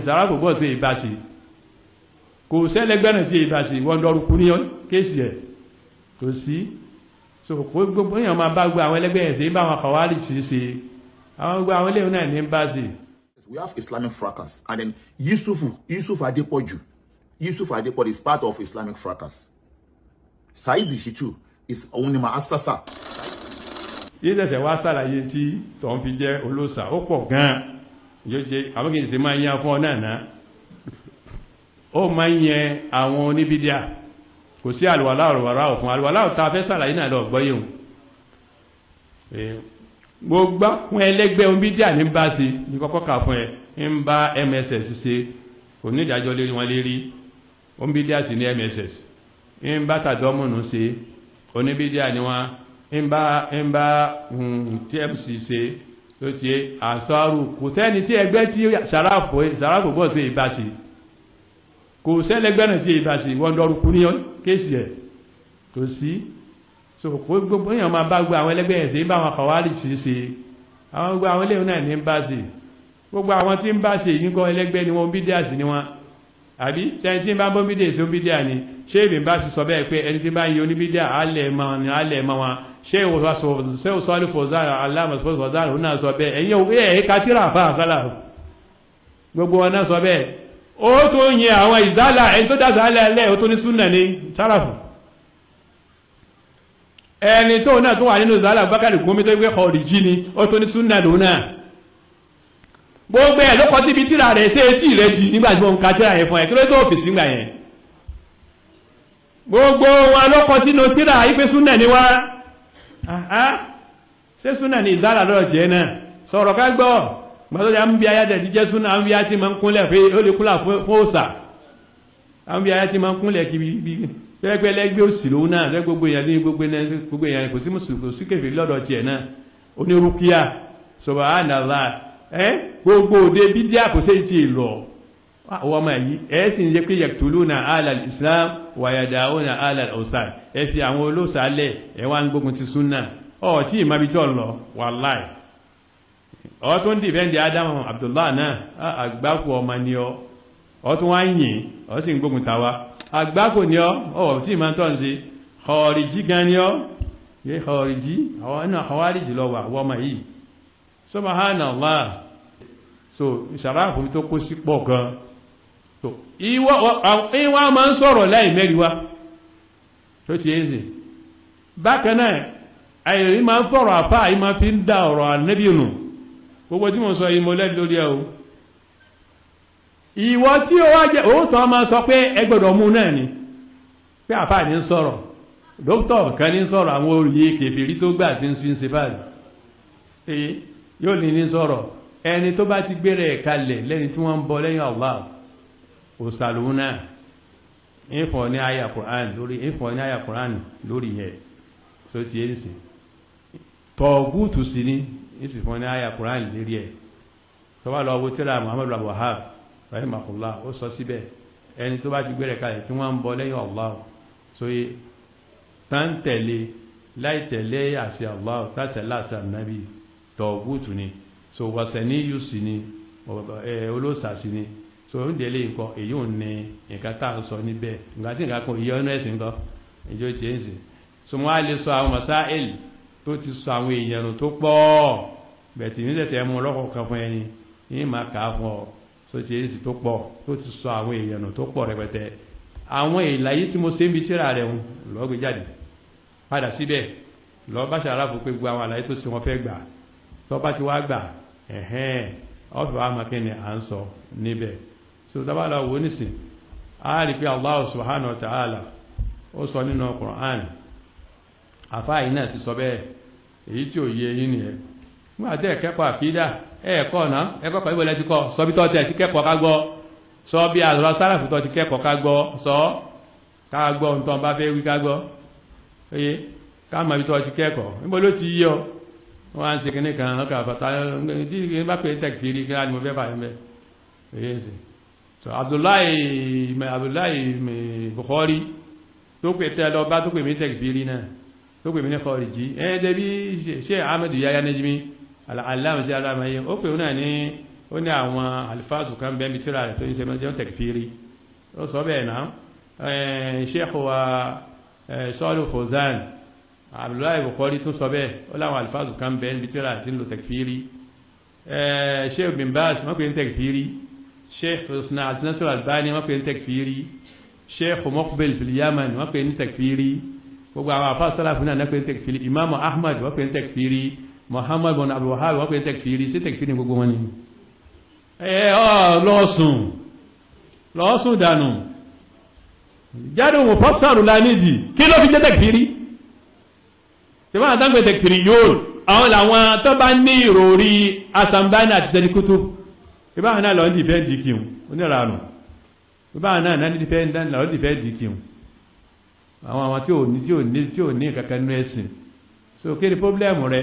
sàráfò bọ́ sí ìbáṣe kò sẹ́lẹ̀gbẹ́rẹ̀ sí ìbáṣe wọ́n dọ́rùkú ní kéèsì ẹ̀ kò sí so gbogbo èèyàn máa bá gbogbo àwọn ẹlẹ́gbẹ́ ẹ̀sẹ̀ bá wọn kàwárí ti ṣe àwọn gbogbo àwọn eléyìí náà ní báṣe. We have Islamic fracas, and then Yusuf Adepoju is part of Islamic fracas. Said Shitu is Onima Assasa. Ìdẹ̀sẹ̀ wá sàlàyé tí tọ́n fi jẹ́ olóòsà ó pọ̀ gan-an yóò jẹ́ àwọn kìí ṣe máa yán fún ọ náà ó máa ń yẹn àwọn oníbídíà kò sí àlùwàlá òfin àlùwàlá òta fẹ́ sàlàyé náà lọ gbọ́yé òun gbogbo fún ẹlẹ́gbẹ́ oníbídíà ní bá sí ní kọ́kọ́ kà fún ẹ ń bá MSS ṣe kò ní ìdájọ́ lérí wọn lérí oníbídíà sí ní MSS ń bá tàdọ́mùnú ṣe oníbídíà ni wọn ń bá TMC ṣe tó ti àṣọ́rù kò tẹ́ni tí ẹgbẹ́ tí sàráfò bọ́ sí ìbáṣe kò sẹ́lẹ̀gbẹ́ náà sí ìbáṣe wọ́n dọ́rùkú ní kéèsì ẹ̀ kò sí so gbogbo èèyàn máa bá gbogbo àwọn ẹlẹ́gbẹ́ ẹ̀sẹ̀ bá wọn kàwárí ti ṣe àwọn gbogbo àwọn eléyìí náà ní báṣe gbogbo àwọn tí ń báṣe yìí kọ́ ẹlẹ́gbẹ́ ni wọ́n bídíà sí ni wọ́n àbí sẹ́ni tí ń bá bọ́ bídíà sí bídíà ni ṣé èmi bá ti sọ bẹ́ẹ̀ pé ẹni tí bá ń yí oníbídíà alẹ́ mọ́ wọn ṣé o sọ́ọ́lù fòzára aláàmọ̀sọ́ fòzára ó náà sọ bẹ́ẹ̀ ẹ̀yìn òwe ẹ̀ kátírà fà sálà gbogbo wọn náà sọ bẹ́ẹ̀ ó tó yẹ àwọn ìzálà ẹni tó dáza alẹ́ ó tó ní súnà ní sáràfù ẹni tó náà tó wà nínú ìzálà bákàrí gómi tó gbé ọ̀rìjì ni ó tó ní súnà lòun náà gbogbo ẹ̀ ló kọ́ síbi tíra rẹ̀ ṣe tí rẹ̀ jì nígbà tí wọ́n ń ka tíra yẹn fún ẹ̀ kí ló tó fèsì nígbà yẹn gbogbo wọn ló kọ́ sínú tíra ìpé súnà ní wá ṣé súnà ní ìzálà lọ́rọ̀ jẹ́ náà sọ̀rọ̀ ká gbọ́ gbọ́dọ̀ ń bí ayájẹ́ jíjẹ́ súnà ń bí ayá tí ma ń kúnlẹ̀ pé ó lè kúnlẹ̀ fún òsà ń bí ayá tí ma ń kúnlẹ̀ kí bí pẹ́lẹ́gbẹ́ òsì lòun náà rẹ́ gbogbo èèyàn ní gbogbo èèyàn kò sí mùsùlùmí kò sí kèfèrí lọ́dọ̀ tiẹ̀ náà onírúkíà subhanallah gbogbo òde bídíà kò sí ti lọ àwọn ọmọ yìí sì ń jẹ́ pé yaqtuluna alal islam wa yada'una alal awsan fi àwọn olóòsàálẹ̀ wá ń gbógun ti súnà tí ìmọ̀bí tí ọ̀ lọ wallahi ọ tó ń dìbẹ́ndì Adamu Abdullah náà àgbákò ọmọ ni ọ tún wá ń yìn ọ sì ń gbógun tàwa àgbákò ni ọ tí ìmọ̀ tó ń ṣe kọ̀ọ̀rìjì gan ni yẹ kọ̀ọ̀rìjì àwọn inú àwárìjì lọ wà wọ́mọ yìí subhanallah so ìṣàráàfù tó kó sí pọ̀ gan so ìwà máa ń sọ̀rọ̀ láì mẹ́rin wá tó ti yé bákan náà àìrí máa ń fọ̀rọ̀ àfáà yìí máa fi ń dá ọ̀rọ̀ ànábì nù gbogbo tí mo sọ yìí mo lẹ́bi lórí ẹ̀ o ìwọ tí ó wá jẹ́ òótọ́ máa sọ pé ẹgbẹ̀rún mú náà ni pé àfáà ní sọ̀rọ̀ dókítà kan ní sọ̀rọ̀ àwọn olùyẹ kèfèrí tó gbà tí ń fi ń ṣe báyìí yóò ní sọ̀rọ̀ ẹni tó bá ti gbére ẹ̀ kalẹ̀ lẹ́ni tí wọ́n ń bọ lẹ́yìn Allah òsàlùún náà ìfọ̀ ní àyà Kùránì lórí yẹn tó ti yé sí tọ̀gútù sí ní ìsìnkú ní àyà Kùránì lérí ẹ̀ tó bá lọ wo tíra Muhammadu Abdul Wahhab rahimahullah ó sọ síbẹ̀ ẹni tó bá ti gbẹ̀rẹ̀ kalẹ̀ tí wọ́n ń bọ lẹ́yìn Allah so yé tán tẹ̀lé láì tẹ̀lé àṣẹ Allah tàṣẹ láṣẹ nàbí tọ̀gútù ni so wọ̀sẹ̀ ní yù sí ni olóòsà sí ni so ń délé nǹkan èyí ò ní nǹkan tá à ń sọ níbẹ̀ nǹkan tí nǹkan kan ìyọ́ inú ẹ̀sìn kan ìjọ ti ń sìn so wọ́n á lè sọ àwọn masáìlì tó ti sọ àwọn èèyàn tó pọ̀ bẹ̀tì ní tẹ̀tẹ̀ mú ọlọ́kọ̀ kan fún ẹni ní máa kà á fún ọ tó ti èsì tó pọ̀ tó ti sọ àwọn èèyàn tó pọ̀ rẹpẹtẹ àwọn ìlàyé tí mo ṣe ń bi tíra rẹ̀ ń lọ́ọ́ gbé jáde padà síbẹ̀ lọ́ọ́ bá ṣàlàfo pé gbogbo àwọn àlàyé tó ṣe wọ́n fẹ́ gbà tó bá ti wá gbà ọ̀fẹ́ wa máa kíni à ń sọ níbẹ̀ so dábàá lọ wò nísìn á rí pé Allah subhanahu wa ta'ala ó sọ nínú Qur'an àfáà yìí náà sì sọ bẹ́ẹ̀ èyí tí ò yé yín nìyẹn nígbà tí ẹ̀kẹ́kọ̀ọ́ àkídà ẹ̀ẹ̀kọ́ náà ẹ̀kọ́ ìwé lẹ́ti kọ́ sọ bí tọ́ tẹ̀ ti kẹ́kọ̀ọ́ ká gbọ́ sọ bí àlọ́ sáràfù tọ́ ti kẹ́kọ̀ọ́ ká gbọ́ sọ ká gbọ́ nǹkan bá fẹ́ wí ká gbọ́ oye ká mọ̀ bí tọ́ ti kẹ́kọ̀ọ́ níbo ló ti yí ọ wọ́n á ń ṣe kíní kan ọkọ̀ àbàtà tí bá pè é tẹ̀kìtìrì kí á ní mo fẹ́ bá yẹn bẹ́ẹ̀ oye ṣe so Abdullahi Bukhari tó pè tẹ́ lọ bá tó pè mí tẹ̀kìtìrì náà tó pè mí ní kọ́ọ̀rìjì dẹ̀bí ṣe Ahmadu Yahya Najmi aláàmì sí aláàmì yẹn ó pè ó náà ní ó ní àwọn alifáàsù kan bẹ́ẹ̀ mítírà rẹ̀ tó ń ṣe mọ́jọ́ tẹ̀kfírí ó sọ bẹ́ẹ̀ náà Sheikh wa Sọ́lù Fawzan Abdullahi Bukhari tún sọ bẹ́ẹ̀ ó láwọn alifáàsù kan bẹ́ẹ̀ mítírà tí ń lo tẹ̀kfírí Sheikh bin Baz wọ́n pè ní tẹ̀kfírí Sheikh Nasir Albani wọ́n pè ní tẹ̀kfírí Sheikh Muqbil fil Yaman wọ́n pè ní tẹ̀kfírí gbogbo àwọn afá sálàfù náà pè ní tẹ̀kfírí Imam Ahmad wọ́n pè ní tẹ̀kfírí Muhammad bin Abdul Wahhab wọ́n pè ní tẹ̀kfírí sí tẹ̀kfírí gbogbo wọn ni lọ́ọ̀sùn dànù jáde òun fọ́sàrù lánìdì kí ló fi jẹ́ tẹ̀kfírí tí wọ́n àtàgbẹ̀ tẹ̀kfírí yóò àwọn làwọn tó bá ní ìròrí asambani àti sẹ́díkútù ìbáwọn náà lọ́ọ́ dìfẹ́ dìkìun onírànù ìbáwọn náà dìfẹ́ lọ́ọ́ dìfẹ́ dìkìun àwọn tí ò ní kankan nínú ẹ̀sìn so kí ni pọ́blẹ́mù rẹ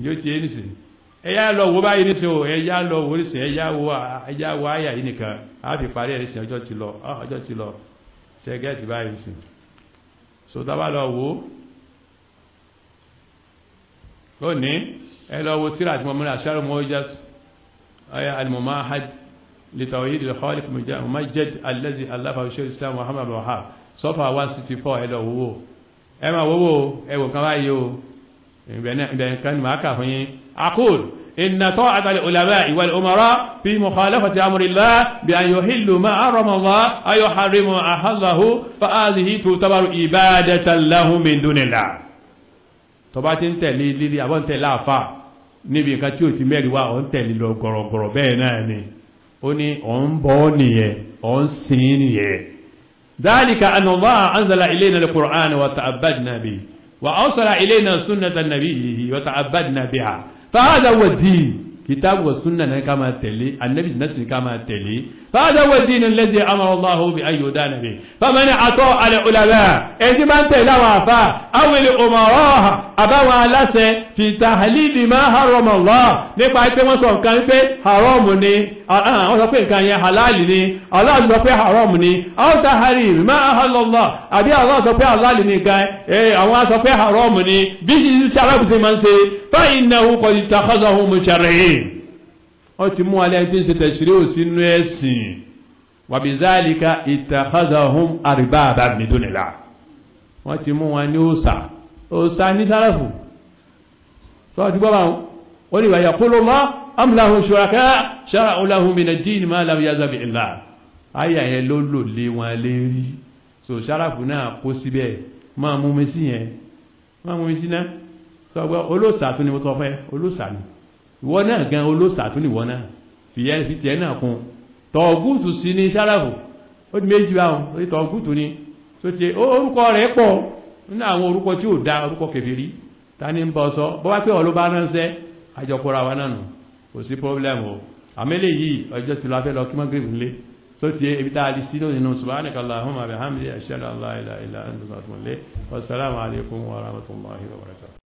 yóò ti yé nìsín ẹ̀yà lọ wo báyìí nìsín o ẹ̀yà lọ wo nìsín ẹ̀yà wo àyà yìí nìkan á fi parí ẹ̀ nìsín ọjọ́ ti lọ ṣẹ́gẹ́ẹ̀tì báyìí nìsín so tábà lọ wo lónìí ẹ lọ wo tíra àti mọ̀mọ́lá aṣáájú mọ́jás al-Mumahad li Tawhid al-Khaliq Mumajjad alladhi allafa Shaykh al-Islam Muhammad Wahhab sọ́fà 164 ẹ lọ wo ẹ máa wo ẹwọ kan báyìí o ìbẹ̀rẹ̀ kan máa kà fún yín aqul inna ta'ata al-ulama'i wal-umara fi mukhalafati amrillah bi an yuhillu ma harrama Allah aw yuharrimu ma ahallahu fa hadhihi tu'tabaru ibadatan lahum min dunillah tó bá ti ń tẹ̀lé lílí àbọ̀ ń tẹ̀lé àfà níbi nǹkan tí ò ti mẹ́rin wá ọ̀ ń tẹ̀lé lọ gọ̀rọ̀gọ̀rọ̀ bẹ́ẹ̀ náà ni ó ní ọ̀ ń bọ́ nìyẹn ọ̀ ń sin nìyẹn ذلك أن الله أنزل إلينا القرآن وتعبدنا به وأوصل إلينا سنة النبي وتعبدنا بها فهذا هو الدين كتاب والسنة كما تلي النبي نفسه كما تلي فهذا هو الدين الذي أمر الله بأن يدان به فمن أطاع العلماء إذا ما أنت لا وفا أو الأمراء أبوا لسه في تحليل ما حرم الله nípa pé wọ́n sọ nǹkan pé haram ni wọ́n sọ pé nǹkan yẹn halal ni Allah sọ pé haram ni aw tahrim ma ahalla Allah àbí Allah sọ pé halal ni nǹkan àwọn sọ pé haram ni bí sí arábù sí máa ń ṣe fa innahu qad ittakhadhahu musharri'in wọ́n ti mú alẹ́ tí ń ṣe tẹ̀sírí òsì inú ẹ̀sìn wa bizalika ittakhadhahum arbaban min dunillah wọ́n ti mú wọn ní òsà ní sáràfù tó ti gbọ́ bá wọn ni wa yaqulu Allah am lahum shuraka shara'u lahum min ad-din ma lam yazal bihi Allah ayà yẹn ló lò lé wọn lérí so sáràfù náà kó síbẹ̀ máa mú mi sí yẹn máa mú mi sí náà tó gbọ́ olóòsà tó ni mo sọ fẹ́ olóòsà ni ìwọ náà gan olóòsà tó ni ìwọ náà fi tiẹ̀ náà kún tọ̀gùtù sí ní sáràfù ó di méjì báwọn ó di tọ̀gùtù ni tó ti orúkọ rẹ̀ pọ̀ nínú àwọn orúkọ tí ò dá orúkọ kèfèrí ta ni ń bọ́ sọ bọ́ wá pé ọ̀lú bá ránṣẹ́ àjọpọ̀ra wa náà nù kò sí pọ́blẹ́mù o àmẹ́lẹ̀ yìí ọjọ́ tí lọ fẹ́ lọ kí mọ́ gírìbì nílé tó ti ibi tá a di sí lónìí nù subhanaka Allahumma wa bihamdika ashhadu an la ilaha illa anta astaghfiruka wa atubu ilayk wassalamu alaikum wa rahmatullahi wa barakatuh.